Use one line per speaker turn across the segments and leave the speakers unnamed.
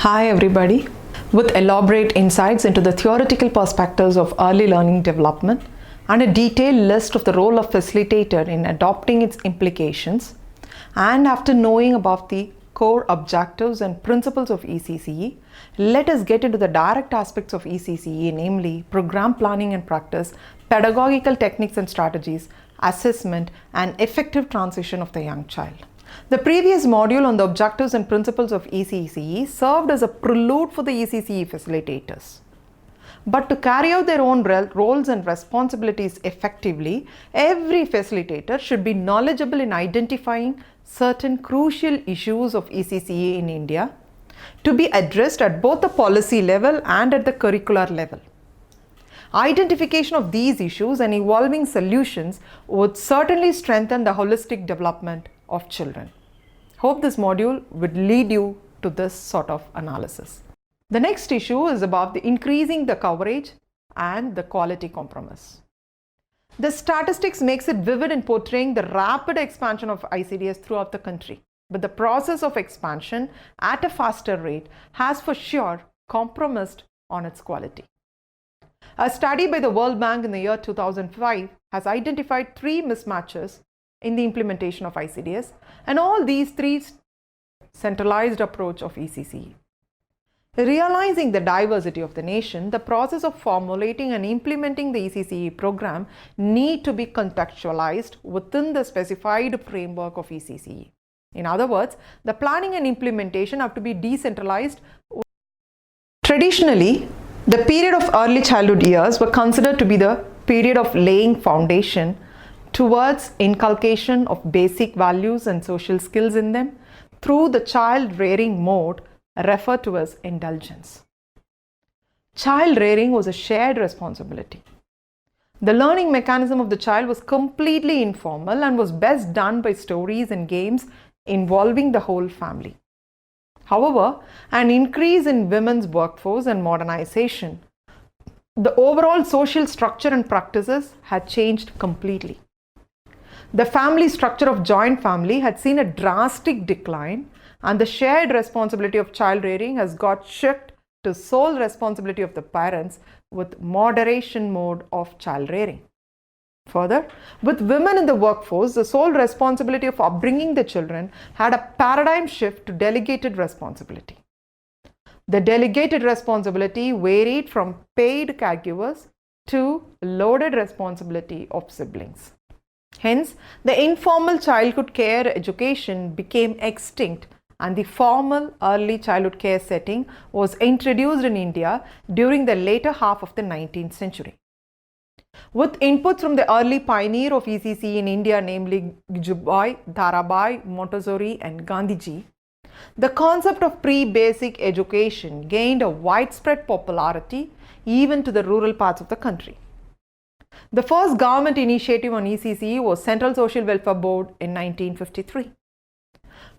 Hi everybody. With elaborate insights into the theoretical perspectives of early learning development and a detailed list of the role of facilitator in adopting its implications, and after knowing about the core objectives and principles of ECCE, let us get into the direct aspects of ECCE, namely program planning and practice, pedagogical techniques and strategies, assessment, and effective transition of the young child. The previous module on the objectives and principles of ECCE served as a prelude for the ECCE facilitators. But to carry out their own roles and responsibilities effectively, every facilitator should be knowledgeable in identifying certain crucial issues of ECCE in India to be addressed at both the policy level and at the curricular level. Identification of these issues and evolving solutions would certainly strengthen the holistic development of children. Hope this module would lead you to this sort of analysis. The next issue is about the increasing the coverage and the quality compromise. The statistics makes it vivid in portraying the rapid expansion of ICDS throughout the country. But the process of expansion at a faster rate has for sure compromised on its quality. A study by the World Bank in the year 2005 has identified 3 mismatches in the implementation of ICDS, and all these 3 centralized approach of ECCE. Realizing the diversity of the nation, the process of formulating and implementing the ECCE program need to be contextualized within the specified framework of ECCE. In other words, the planning and implementation have to be decentralized. Traditionally, the period of early childhood years were considered to be the period of laying foundation towards inculcation of basic values and social skills in them through the child rearing mode referred to as indulgence. Child rearing was a shared responsibility. The learning mechanism of the child was completely informal and was best done by stories and games involving the whole family. However, an increase in women's workforce and modernization, the overall social structure and practices had changed completely. The family structure of joint family had seen a drastic decline, and the shared responsibility of child rearing has got shifted to sole responsibility of the parents with moderation mode of child rearing. Further, with women in the workforce, the sole responsibility of upbringing the children had a paradigm shift to delegated responsibility. The delegated responsibility varied from paid caregivers to loaded responsibility of siblings. Hence, the informal childhood care education became extinct and the formal early childhood care setting was introduced in India during the later half of the 19th century. With inputs from the early pioneer of ECCE in India, namely Gujabai, Dharabai, Montessori and Gandhiji, the concept of pre-basic education gained a widespread popularity even to the rural parts of the country. The first government initiative on ECCE was Central Social Welfare Board in 1953.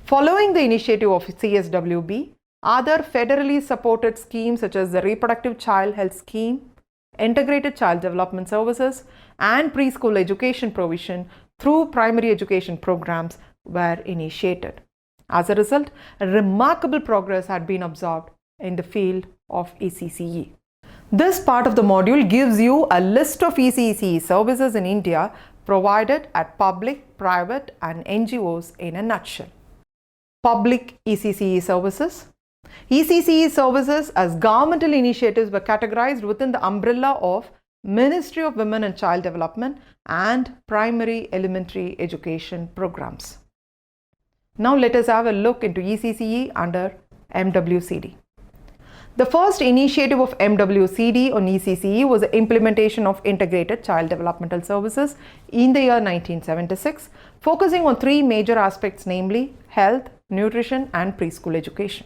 Following the initiative of CSWB, other federally supported schemes such as the Reproductive Child Health Scheme, Integrated Child Development Services, and preschool education provision through primary education programs were initiated. As a result, remarkable progress had been observed in the field of ECCE. This part of the module gives you a list of ECCE services in India provided at public, private and NGOs in a nutshell. Public ECCE services. ECCE services as governmental initiatives were categorized within the umbrella of Ministry of Women and Child Development and primary elementary education programs. Now let us have a look into ECCE under MWCD. The first initiative of MWCD on ECCE was the implementation of Integrated Child Developmental Services in the year 1976, focusing on 3 major aspects, namely health, nutrition and preschool education.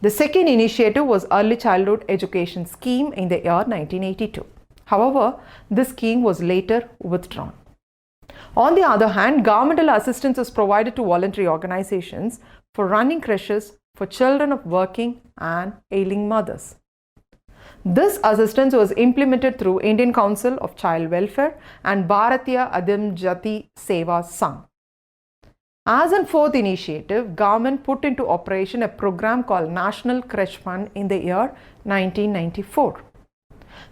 The second initiative was Early Childhood Education Scheme in the year 1982. However, this scheme was later withdrawn. On the other hand, governmental assistance was provided to voluntary organizations for running creches for children of working and ailing mothers. This assistance was implemented through Indian Council of Child Welfare and Bharatiya Adhim Jati Seva Sangh. As a fourth initiative, government put into operation a program called National Creche Fund in the year 1994.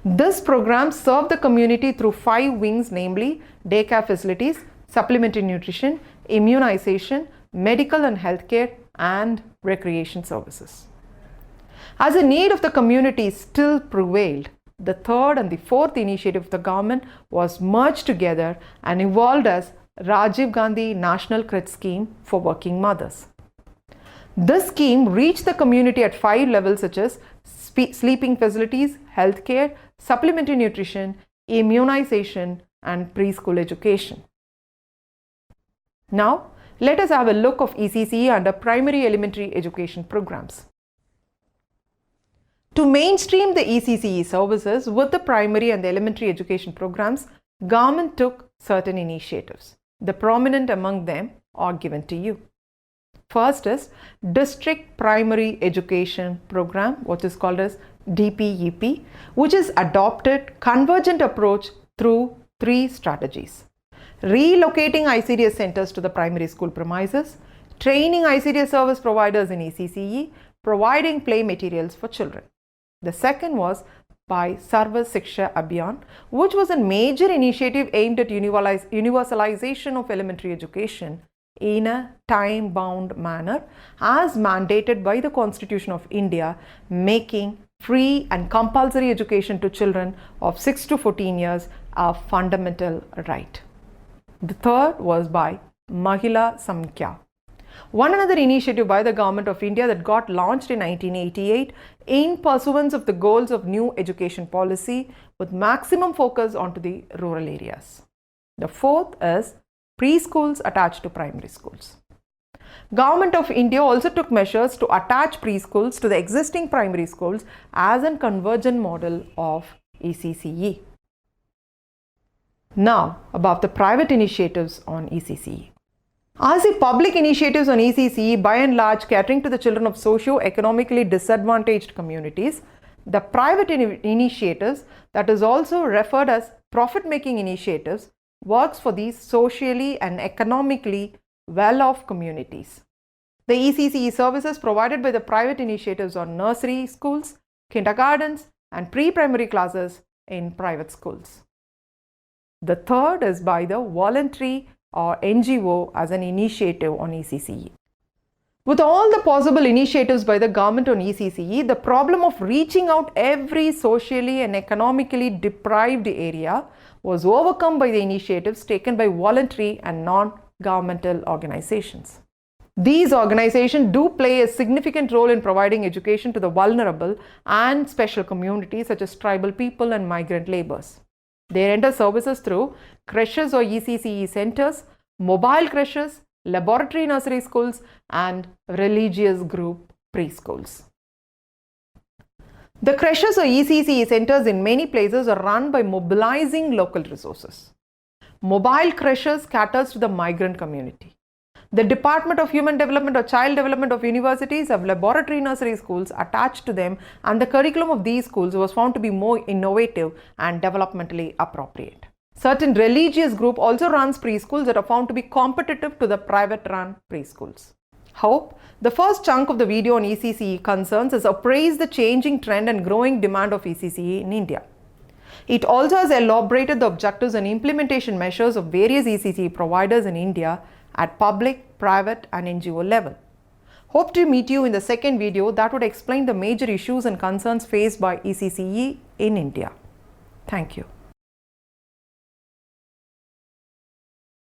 This program served the community through 5 wings, namely daycare facilities, supplementary nutrition, immunization, medical and healthcare, and recreation services. As the need of the community still prevailed, the third and the fourth initiative of the government was merged together and evolved as Rajiv Gandhi National Creche Scheme for Working Mothers. This scheme reached the community at 5 levels such as sleeping facilities, healthcare, supplementary nutrition, immunization, and preschool education. Now, let us have a look of ECCE under primary elementary education programs. To mainstream the ECCE services with the primary and the elementary education programs, government took certain initiatives. The prominent among them are given to you. First is District Primary Education Program, what is called as DPEP, which is adopted convergent approach through 3 strategies. Relocating ICDS centers to the primary school premises, training ICDS service providers in ECCE, providing play materials for children. The second was by Sarva Shiksha Abhiyan, which was a major initiative aimed at universalization of elementary education in a time-bound manner as mandated by the Constitution of India, making free and compulsory education to children of 6 to 14 years a fundamental right. The third was by Mahila Samkhya, one another initiative by the Government of India that got launched in 1988 in pursuance of the goals of new education policy with maximum focus onto the rural areas. The fourth is preschools attached to primary schools. Government of India also took measures to attach preschools to the existing primary schools as a convergent model of ECCE. Now, about the private initiatives on ECCE. As the public initiatives on ECCE by and large catering to the children of socio-economically disadvantaged communities, the private initiatives, that is also referred as profit-making initiatives, works for these socially and economically well-off communities. The ECCE services provided by the private initiatives are nursery schools, kindergartens, and pre-primary classes in private schools. The third is by the voluntary or NGO as an initiative on ECCE. With all the possible initiatives by the government on ECCE, the problem of reaching out every socially and economically deprived area was overcome by the initiatives taken by voluntary and non-governmental organizations. These organizations do play a significant role in providing education to the vulnerable and special communities such as tribal people and migrant laborers. They render services through creches or ECCE centers, mobile creches, laboratory nursery schools, and religious group preschools. The creches or ECCE centers in many places are run by mobilizing local resources. Mobile creches caters to the migrant community. The Department of Human Development or Child Development of universities have laboratory nursery schools attached to them, and the curriculum of these schools was found to be more innovative and developmentally appropriate. Certain religious group also runs preschools that are found to be competitive to the private run preschools. Hope the first chunk of the video on ECCE concerns is appraise the changing trend and growing demand of ECCE in India. It also has elaborated the objectives and implementation measures of various ECCE providers in India at public, private, and NGO level. Hope to meet you in the second video that would explain the major issues and concerns faced by ECCE in India. Thank you.